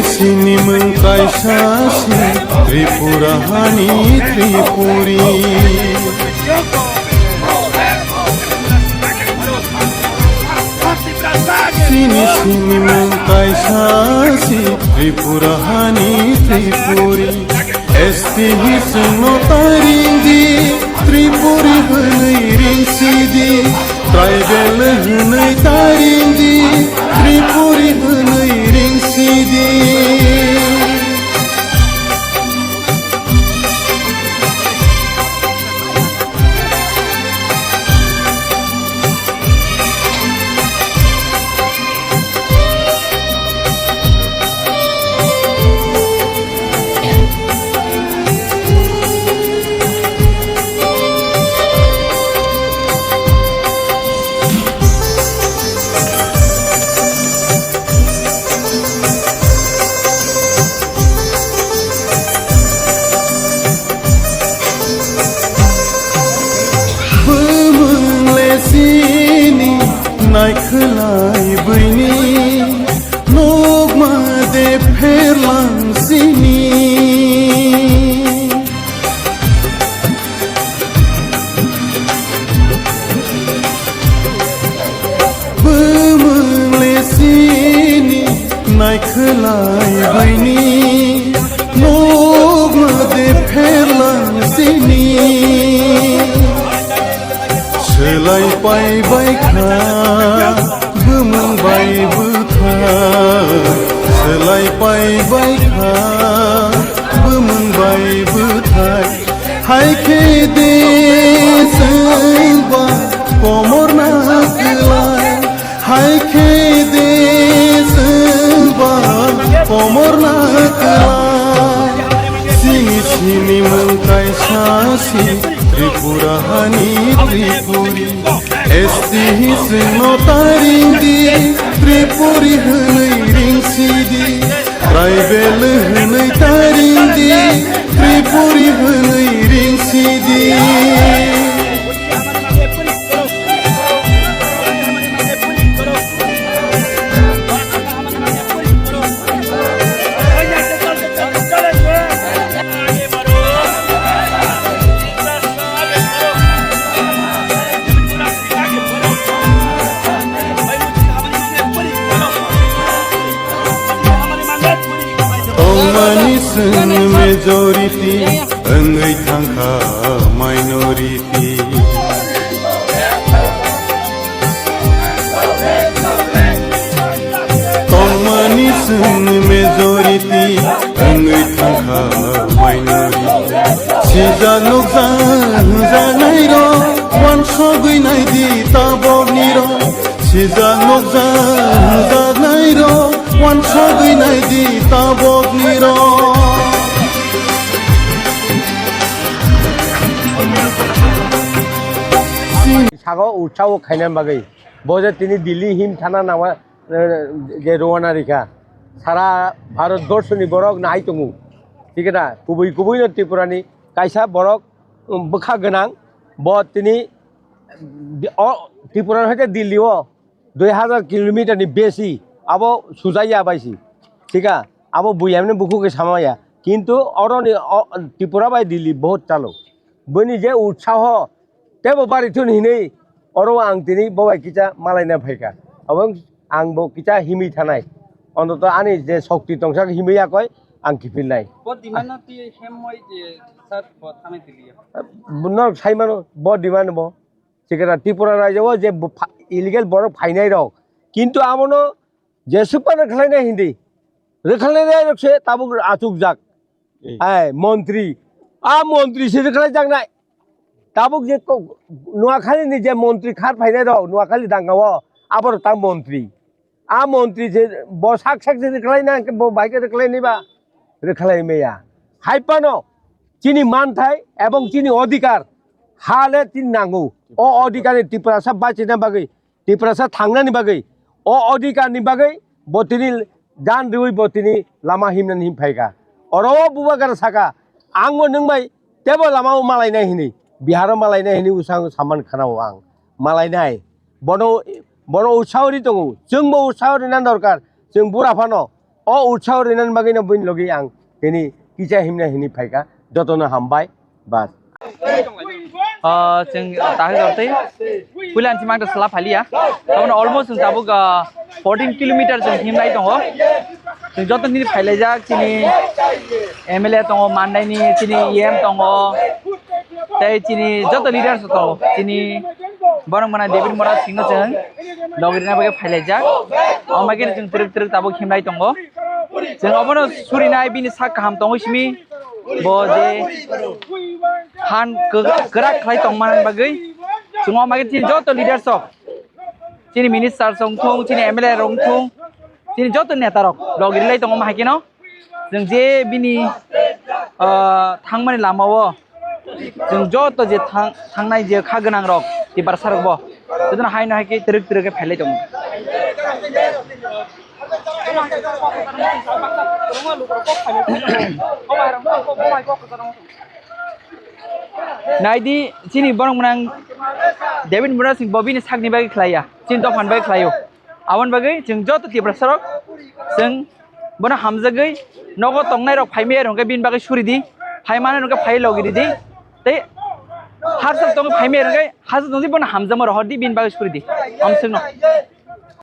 Sini mengkai sasi Tripura hani Tripuri Sini mengkai sasi Tripura hani Tripuri Esti hisno taringi Tripuri hanai ringsidi Tribal hanai taringi Tripuri hanai ringsidi Naikhlai bini Nogma de pherlang sini Bumle sini Naikhlai bini Nogma de pherlang sini Selai pai bai kha Bumang bai bukha Selai pai bai kha Bumang bai buthai Hai ke de selva Komor na kelai Hai ke de selva Komor na kelai Sini sini mengkai sasi Tripura hani Tripuri Esti hisno taringi Tripuri hanai ringsidi Tribal hanai taringi Tripuri hanai ringsidi Manisang majority Angay thangka minority Tong manisang majority Angay thangka minority Sija nukza zanay ro Wan shogay nay di tabog niro Sija nukza zanay ro Wan shogay nay di tabog niro sago উৎসাহ খাইনার বাগৈ বজে তিনি দিল্লি হিম থানা নামা যে রওনা রেখা সারা ভারতবর্ষনি বরক নাই তমু ঠিক আছে কুবুই কুবুই ত্রিপুরানি কাইসা বরক বখা গোনাং ব তিনি ত্রিপুরার হইতে দিল্লিও 2000 কিলোমিটারনি বেশি আবো সুজাইয়া পাইছি ঠিক আছে আবো বুয়ামনে বুকুকে সামাইয়া কিন্তু অরনি ত্রিপুরা বাই দিল্লি বহুত চালো বনি যে উৎসাহ তেবো বাড়িথুন হিনেই অরো আং তিনি ববাই কিচা মালাইনা ফাইকা এবং আং বো কিচা হিমি থানাই অন্তত আনি যে শক্তি তংসাক হিমিয়া কয় আং কিফিল নাই নর সাইমানো ব ডিমান্ড ব সেটা ত্রিপুরা রাজ্য যে ইলিগেল বড় ফাইনাই রক কিন্তু আমনো যে সুপার রেখালাই না হিন্দি রেখালাই নাই রকছে তাবুক আচুক যাক হ্যাঁ মন্ত্রী মন্ত্রী সে রেখালাই যাক নাই তাবুক যে নোয়াখালী যে মন্ত্রী খার ফাইনাই রক নোয়াখালী দাঙ্গাও আবার তা মন্ত্রী মন্ত্রী যে বসাক সাক যে রেখালাই না বাইকে রেখালাই নিবা রেখালাই মেয়া হাইপানো চিনি মান থাই এবং চিনি অধিকার হালে তিন নাঙ্গौ অধিকার ত্রিপুরাসা বাঁচিনা বাগै ত্রিপুরাসা थांनानि बागै अधिकारनि बागै बतिनि जान रुई बतिनि लामा हिमनानि हिमफाइगा अरो बुबागार साका आंबो नोंबाय तेबो लामा मालायनाय हिनि बिहाराव मालायनाय हिनि उसां सामान खानाव आं मालायनाय बनो उत्साहरि दङ जोंबो उत्साहरि ना दरकार जों बुराफानो अ उत्साह रेनान बागैनो बुइन लगे आं दिनै किजा हिमना हिनि फाइका जतनो हामबाय बास जों दाहो गर्दै पुलानसि मांदा सला फालिया तामाने अलमोस्ट जों दाबो 14 किलोमीटर जों हिमनाय दङ जों जतनि फाइलायजाक चिनि एमएलए दङ मान्दायनि चिनि एम दङ ताइ चिनि जत लिडार्स दङ चिनि बरं मना डेभिड मरा सिंह जों लगरिना बागे फाइलायजाक अमागे जों ट्रिक ट्रिक दाबो हिमनाय दङ जों अबनो सुरिनाय बिनि सा गाहाम दङ सिमी बजे han gerak khai tongman bagai semua magi tin joto leadership sini minister songthong sini MLA rongthong sini joto neta rok logiri lai tong ma kino जों जे बिनि थांमानि लामावो जों joto जे थांनाय जे खा गोनां रक तिबार सारगबो जों हायनो हायके ट्रिक ट्रिक फाइलाय दं नाइदी चिनी बरं मनang डेभिड मुरा सिंह बबी नि सागनि बागै खलाया चिन दफान बागै खलायो आवन बागै जों जत तिब्रा सरक जों बना हामजागै नगो तंनाय रक फाइमे रंगे बिन बागै सुरिदि फाइमाने रंगे फाइ लगिरि दि ते हार सब तंग फाइमे रंगे हाज दंदि बना हामजाम रहदि बिन बागै सुरिदि हमसंनो